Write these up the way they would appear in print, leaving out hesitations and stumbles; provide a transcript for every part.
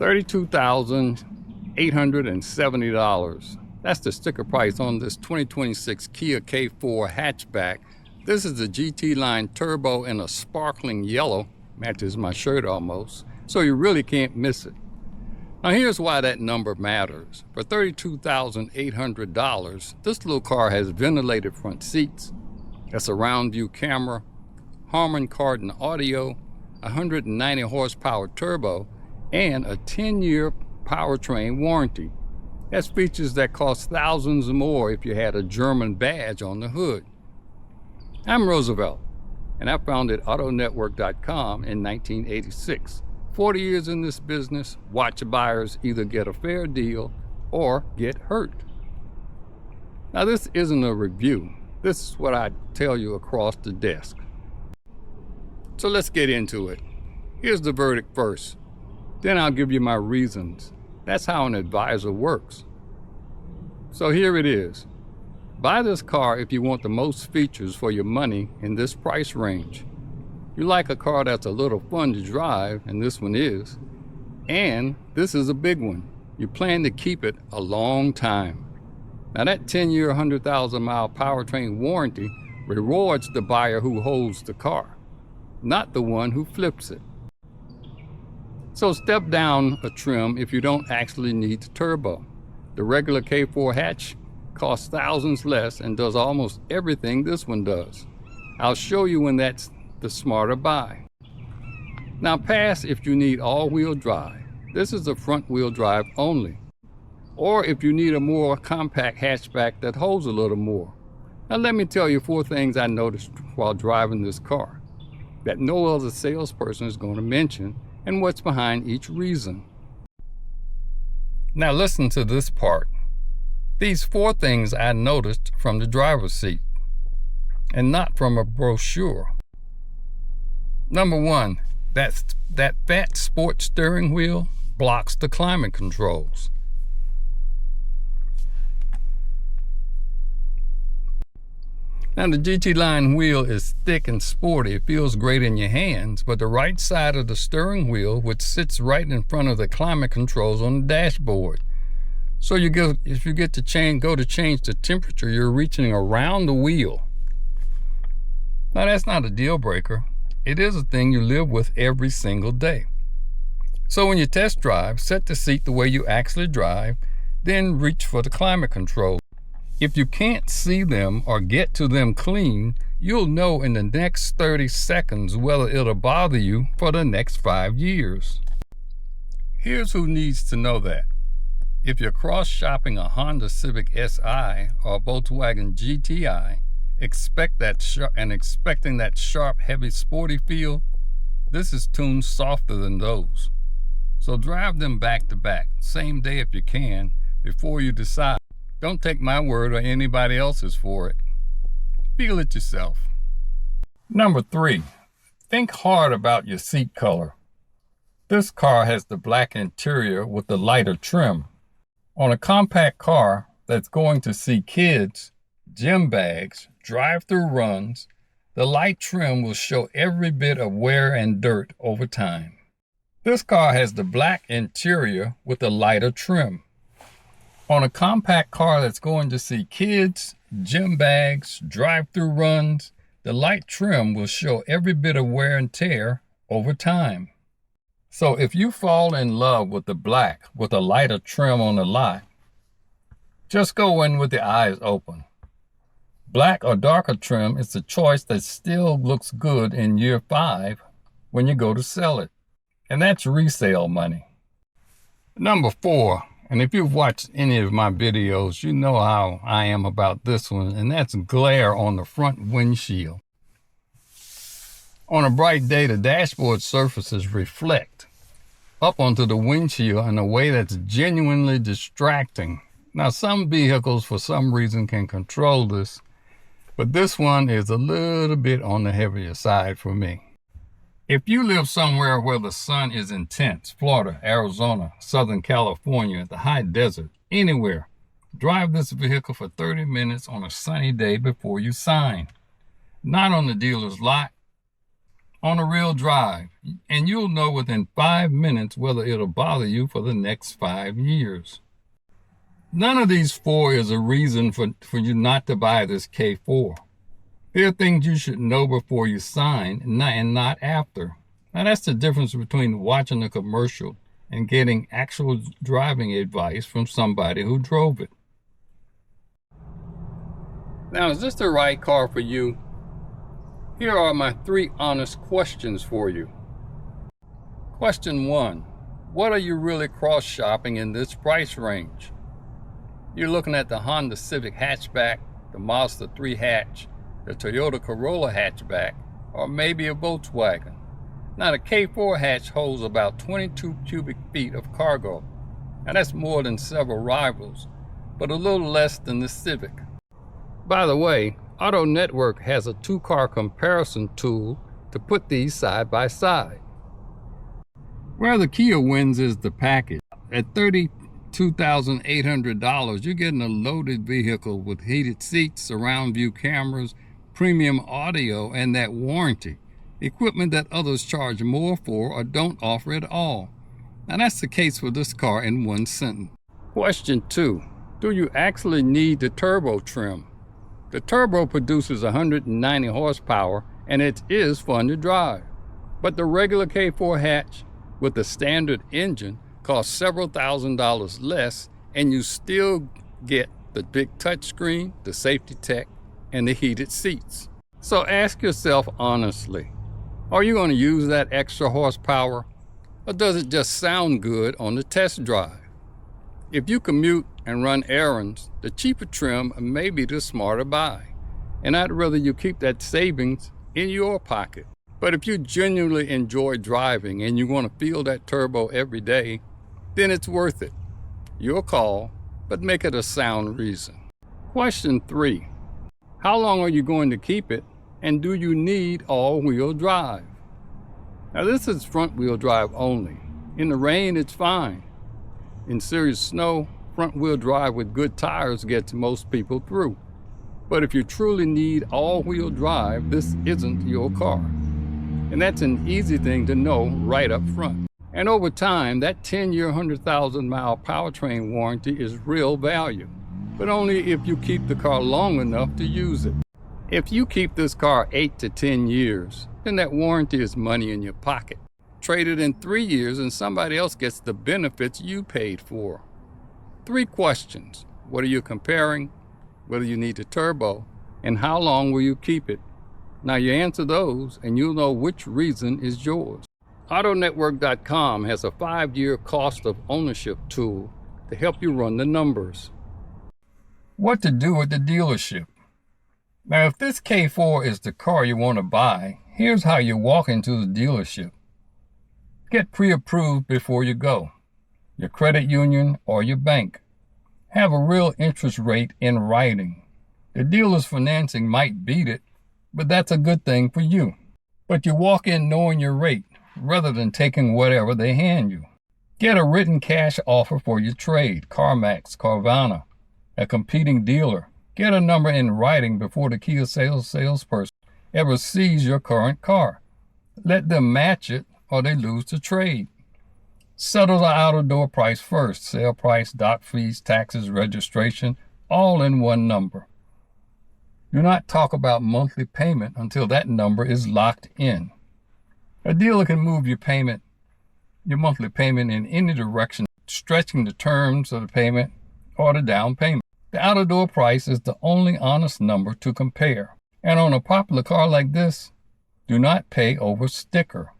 $32,870. That's the sticker price on this 2026 Kia K4 hatchback. This is the GT line turbo in a sparkling yellow, matches my shirt almost, so you really can't miss it. Now here's why that number matters. For $32,800, this little car has ventilated front seats, a surround view camera, Harman Kardon audio, 190 horsepower turbo, and a 10-year powertrain warranty. That's features that cost thousands more if you had a German badge on the hood. I'm Roosevelt, and I founded AutoNetwork.com in 1986. 40 years in this business, watch buyers either get a fair deal or get hurt. Now this isn't a review. This is what I tell you across the desk. So let's get into it. Here's the verdict first. Then I'll give you my reasons. That's how an advisor works. So here it is. Buy this car if you want the most features for your money in this price range. You like a car that's a little fun to drive, and this one is. And this is a big one. You plan to keep it a long time. Now that 10-year, 100,000-mile powertrain warranty rewards the buyer who holds the car, not the one who flips it. So step down a trim if you don't actually need the turbo. The regular K4 hatch costs thousands less and does almost everything this one does. I'll show you when that's the smarter buy. Now pass if you need all-wheel drive. This is a front-wheel drive only. Or if you need a more compact hatchback that holds a little more. Now let me tell you 4 things I noticed while driving this car that no other salesperson is going to mention, and what's behind each reason. Now listen to this part. These 4 things I noticed from the driver's seat, and not from a brochure. Number 1, that fat sports steering wheel blocks the climate controls. Now the GT line wheel is thick and sporty. It feels great in your hands, but the right side of the steering wheel, which sits right in front of the climate controls on the dashboard. So if you get to go to change the temperature, you're reaching around the wheel. Now that's not a deal breaker. It is a thing you live with every single day. So when you test drive, set the seat the way you actually drive, then reach for the climate control. If you can't see them or get to them clean, you'll know in the next 30 seconds whether it'll bother you for the next 5 years. Here's who needs to know that. If you're cross-shopping a Honda Civic Si or a Volkswagen GTI, expecting that sharp, heavy, sporty feel, this is tuned softer than those. So drive them back to back, same day if you can, before you decide. Don't take my word or anybody else's for it. Feel it yourself. Number 3, think hard about your seat color. This car has the black interior with the lighter trim. On a compact car that's going to see kids, gym bags, drive-through runs, the light trim will show every bit of wear and dirt over time. This car has the black interior with the lighter trim. On a compact car that's going to see kids, gym bags, drive-through runs, the light trim will show every bit of wear and tear over time. So if you fall in love with the black with a lighter trim on the lot, just go in with the eyes open. Black or darker trim is the choice that still looks good in year 5 when you go to sell it. And that's resale money. Number 4, and if you've watched any of my videos, you know how I am about this one, and that's glare on the front windshield. On a bright day, the dashboard surfaces reflect up onto the windshield in a way that's genuinely distracting. Now, some vehicles, for some reason, can control this, but this one is a little bit on the heavier side for me. If you live somewhere where the sun is intense, Florida, Arizona, Southern California, the high desert, anywhere, drive this vehicle for 30 minutes on a sunny day before you sign. Not on the dealer's lot, on a real drive, and you'll know within 5 minutes whether it'll bother you for the next 5 years. None of these four is a reason for you not to buy this K4. There are things you should know before you sign and not after. Now that's the difference between watching a commercial and getting actual driving advice from somebody who drove it. Now, is this the right car for you? Here are my 3 honest questions for you. Question 1. What are you really cross-shopping in this price range? You're looking at the Honda Civic Hatchback, the Mazda 3 Hatch, the Toyota Corolla Hatchback, or maybe a Volkswagen. Now the K4 hatch holds about 22 cubic feet of cargo, and that's more than several rivals, but a little less than the Civic. By the way, AutoNetwork has a 2-car comparison tool to put these side by side. Where the Kia wins is the package. At $32,800, you're getting a loaded vehicle with heated seats, surround view cameras, premium audio, and that warranty. Equipment that others charge more for or don't offer at all. Now that's the case for this car in one sentence. Question 2. Do you actually need the turbo trim? The turbo produces 190 horsepower and it is fun to drive. But the regular K4 hatch with the standard engine costs several $1,000s less, and you still get the big touchscreen, the safety tech, and the heated seats. So ask yourself honestly, are you going to use that extra horsepower, or does it just sound good on the test drive? If you commute and run errands, the cheaper trim may be the smarter buy, and I'd rather you keep that savings in your pocket. But if you genuinely enjoy driving and you want to feel that turbo every day, then it's worth it. Your call, but make it a sound reason. Question 3. How long are you going to keep it, and do you need all-wheel drive? Now this is front-wheel drive only. In the rain, it's fine. In serious snow, front-wheel drive with good tires gets most people through. But if you truly need all-wheel drive, this isn't your car. And that's an easy thing to know right up front. And over time, that 10-year, 100,000-mile powertrain warranty is real value, but only if you keep the car long enough to use it. If you keep this car 8 to 10 years, then that warranty is money in your pocket. Trade it in 3 years and somebody else gets the benefits you paid for. 3 questions. What are you comparing? Whether you need the turbo, and how long will you keep it? Now you answer those and you'll know which reason is yours. AutoNetwork.com has a 5-year cost of ownership tool to help you run the numbers. What to do at the dealership? Now if this K4 is the car you want to buy, here's how you walk into the dealership. Get pre-approved before you go. Your credit union or your bank. Have a real interest rate in writing. The dealer's financing might beat it, but that's a good thing for you. But you walk in knowing your rate, rather than taking whatever they hand you. Get a written cash offer for your trade, CarMax, Carvana, a competing dealer. Get a number in writing before the Kia salesperson ever sees your current car. Let them match it or they lose the trade. Settle the out-of-door price first, sale price, dock fees, taxes, registration, all in one number. Do not talk about monthly payment until that number is locked in. A dealer can move your monthly payment in any direction, stretching the terms of the payment or the down payment. The out-of-door price is the only honest number to compare. And on a popular car like this, do not pay over sticker.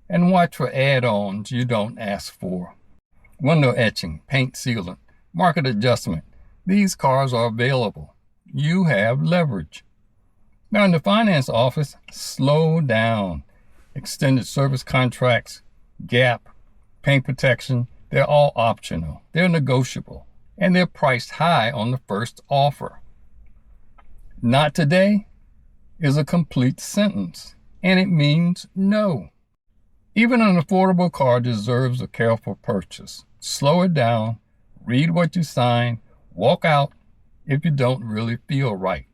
And watch for add-ons you don't ask for. Window etching, paint sealant, market adjustment. These cars are available. You have leverage. Now in the finance office, slow down. Extended service contracts, gap, paint protection, they're all optional. They're negotiable, and they're priced high on the first offer. Not today is a complete sentence, and it means no. Even an affordable car deserves a careful purchase. Slow it down, read what you sign, walk out if you don't really feel right.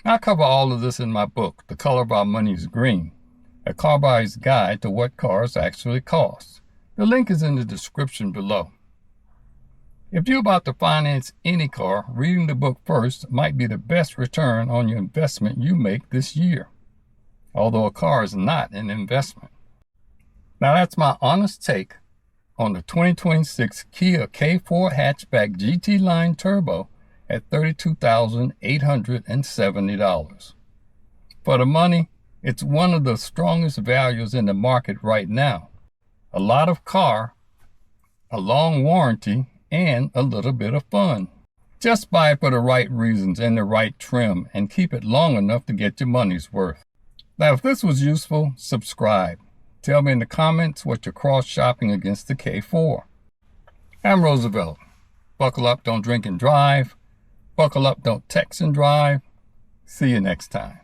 I cover all of this in my book, The Color of Our Money is Green, a car buyer's guide to what cars actually cost. The link is in the description below. If you're about to finance any car, reading the book first might be the best return on your investment you make this year, although a car is not an investment. Now that's my honest take on the 2026 Kia K4 Hatchback GT Line Turbo at $32,870. For the money, it's one of the strongest values in the market right now. A lot of car, a long warranty, and a little bit of fun. Just buy it for the right reasons and the right trim and keep it long enough to get your money's worth. Now, if this was useful, subscribe. Tell me in the comments what you're cross-shopping against the K4. I'm Roosevelt. Buckle up, don't drink and drive. Buckle up, don't text and drive. See you next time.